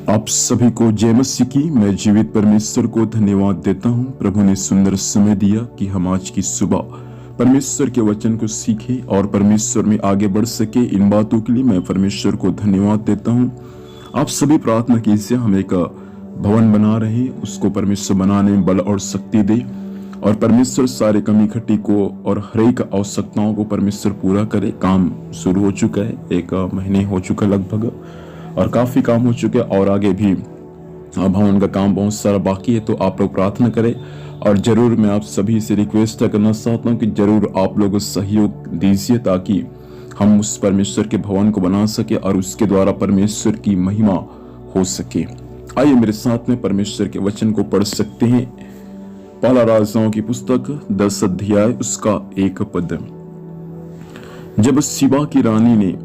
आप सभी को जय मसीह की। मैं जीवित परमेश्वर को धन्यवाद देता हूं। प्रभु ने सुंदर समय दिया कि हम आज की सुबह परमेश्वर के वचन को सीखें और परमेश्वर में आगे बढ़ सके। इन बातों के लिए मैं परमेश्वर को धन्यवाद देता हूं। आप सभी प्रार्थना कीजिए, हम एक भवन बना रहे हैं, उसको परमेश्वर बनाने में बल और शक्ति दे और परमेश्वर सारे कमी खट्टी को और हर एक आवश्यकताओं को परमेश्वर पूरा करे। काम शुरू हो चुका है, 1 महीने हो चुका लगभग, और काफी काम हो चुके और आगे भी भवन का काम बहुत सारा बाकी है। तो आप लोग प्रार्थना करें और जरूर मैं आप सभी से रिक्वेस्ट करना चाहता हूँ कि जरूर आप लोग सहयोग दीजिए ताकि हम उस परमेश्वर के भवन को बना सके और उसके द्वारा परमेश्वर की महिमा हो सके। आइए मेरे साथ में परमेश्वर के वचन को पढ़ सकते हैं। पहला राजाओं की पुस्तक 10 अध्याय उसका 1 पद। जब सीबा की रानी ने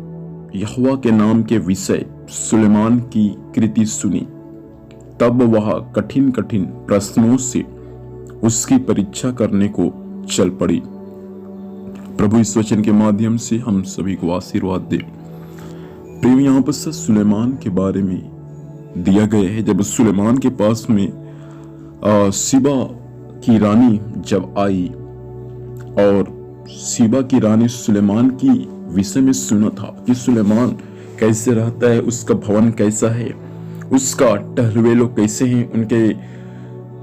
यहोवा के नाम के विषय सुलेमान की कृति सुनी, तब वह कठिन कठिन प्रश्नों से उसकी परीक्षा करने को चल पड़ी। प्रभु इस वचन के माध्यम से हम सभी को आशीर्वाद दे। प्रेम यहाँ पर सुलेमान के बारे में दिया गया है। जब सुलेमान के पास में सीबा की रानी जब आई और सीबा की रानी सुलेमान की विषय में सुना था कि सुलेमान कैसे रहता है, उसका भवन कैसा है, उसका टहलुए लोग कैसे हैं, उनके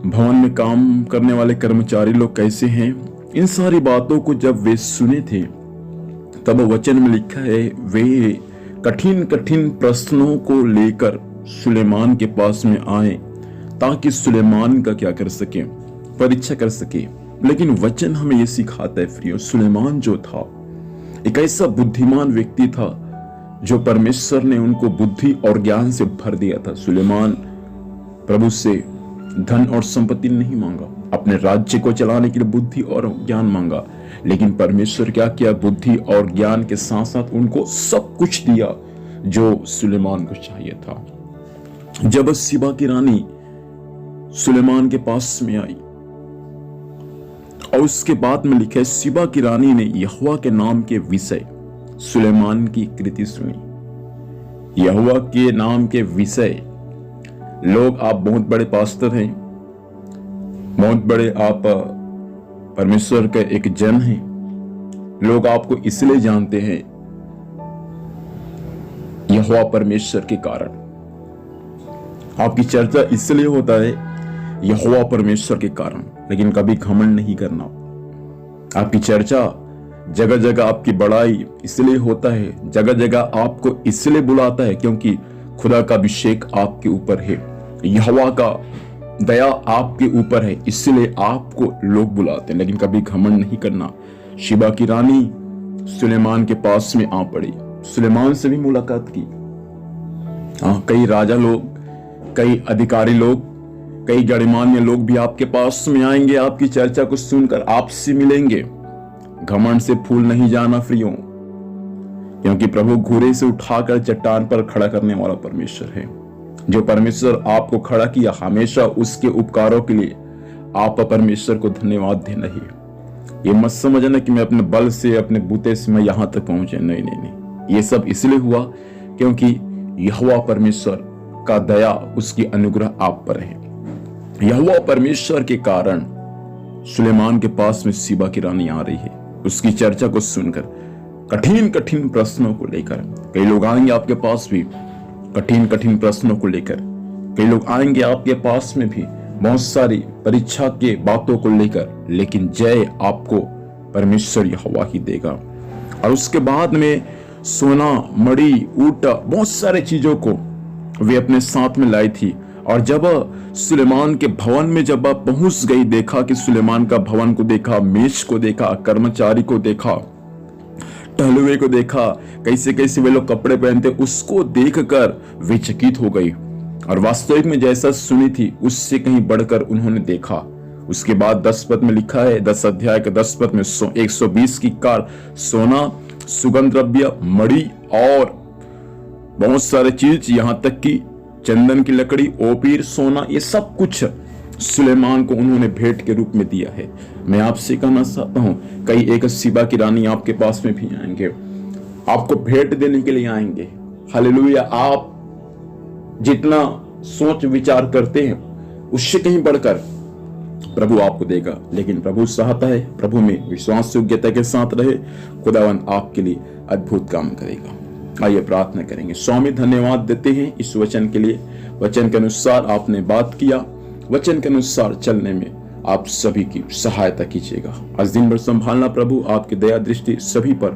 भवन में काम करने वाले कर्मचारी लोग कैसे हैं, इन सारी बातों को जब वे सुने थे तब वचन में लिखा है वे कठिन कठिन प्रश्नों को लेकर सुलेमान के पास में आए ताकि सुलेमान का क्या कर सके, परीक्षा कर सके। लेकिन वचन हमें यह सिखाता है प्रियो, सुलेमान जो था एक ऐसा बुद्धिमान व्यक्ति था जो परमेश्वर ने उनको बुद्धि और ज्ञान से भर दिया था। सुलेमान प्रभु से धन और संपत्ति नहीं मांगा, अपने राज्य को चलाने के लिए बुद्धि और ज्ञान मांगा, लेकिन परमेश्वर क्या किया, बुद्धि और ज्ञान के साथ साथ उनको सब कुछ दिया जो सुलेमान को चाहिए था। जब सीबा की रानी सुलेमान के पास में आई और उसके बाद में लिखा है सीबा की रानी ने यहोवा के नाम के विषय सुलेमान की कृति सुनी। यहोवा के नाम के विषय, लोग आप बहुत बड़े पास्टर हैं, बहुत बड़े आप परमेश्वर के एक जन हैं, लोग आपको इसलिए जानते हैं यहोवा परमेश्वर के कारण। आपकी चर्चा इसलिए होता है यहोवा परमेश्वर के कारण, लेकिन कभी घमंड नहीं करना। आपकी चर्चा जगह जगह, आपकी बड़ाई इसलिए होता है, जगह जगह आपको इसलिए बुलाता है क्योंकि खुदा का अभिषेक आपके ऊपर है, यहोवा का दया आपके ऊपर है, इसलिए आपको लोग बुलाते हैं, लेकिन कभी घमंड नहीं करना। सीबा की रानी सुलेमान के पास में आ पड़ी, सुलेमान से भी मुलाकात की। कई राजा लोग, कई अधिकारी लोग, कई गणमान्य लोग भी आपके पास में आएंगे, आपकी चर्चा को सुनकर आपसे मिलेंगे। घमंड से फूल नहीं जाना प्रियो, क्योंकि प्रभु घूरे से उठाकर चट्टान पर खड़ा करने वाला परमेश्वर है। जो परमेश्वर आपको खड़ा किया, हमेशा उसके उपकारों के लिए आप परमेश्वर को धन्यवाद देना ही। ये मत समझना कि मैं अपने बल से, अपने बूते से मैं यहां तक पहुंचे, नहीं नहीं नहीं। ये सब इसलिए हुआ क्योंकि यहोवा परमेश्वर का दया, उसकी अनुग्रह आप पर है। यहोवा परमेश्वर के कारण सुलेमान के पास में सीबा की रानी आ रही है, उसकी चर्चा को सुनकर कठिन कठिन प्रश्नों को लेकर। कई लोग आएंगे आपके पास भी कठिन कठिन प्रश्नों को लेकर, कई लोग आएंगे आपके पास में भी बहुत सारी परीक्षा के बातों को लेकर, लेकिन जय आपको परमेश्वर यहोवा ही देगा। और उसके बाद में सोना, मणि, ऊंट, बहुत सारे चीजों को वे अपने साथ में लाई थी। और जब सुलेमान के भवन में जब पहुंच गई, देखा कि सुलेमान का भवन को देखा, मेज को देखा, कर्मचारी को देखा, टहलुए को देखा, कैसे कैसे वे लोग कपड़े पहनते, उसको देखकर वे चकित हो गई। और वास्तविक में जैसा सुनी थी उससे कहीं बढ़कर उन्होंने देखा। उसके बाद 10 पद में लिखा है, 10 अध्याय के 10 पद में 120 की कार सोना, सुगंध द्रव्य, मणि और बहुत सारे चीज, यहां तक कि चंदन की लकड़ी, ओपीर, सोना, ये सब कुछ सुलेमान को उन्होंने भेंट के रूप में दिया है। मैं आपसे कहना चाहता हूं, कई एक सीबा की रानी आपके पास में भी आएंगे, आपको भेंट देने के लिए आएंगे। हालेलुया। आप जितना सोच विचार करते हैं उससे कहीं बढ़कर प्रभु आपको देगा। लेकिन प्रभु चाहता है प्रभु में विश्वास योग्यता के साथ रहे, खुदावन आपके लिए अद्भुत काम करेगा। आइए प्रार्थना करेंगे। स्वामी धन्यवाद देते हैं इस वचन के लिए, वचन के अनुसार आपने बात किया, वचन के अनुसार चलने में आप सभी की सहायता कीजिएगा। आज दिन भर संभालना प्रभु, आपकी दया दृष्टि सभी पर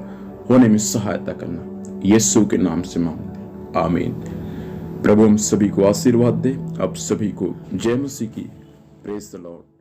होने में सहायता करना, यीशु के नाम से मांगते, आमीन। प्रभु हम सभी को आशीर्वाद दे। आप सभी को जय मसीह की। Praise the Lord.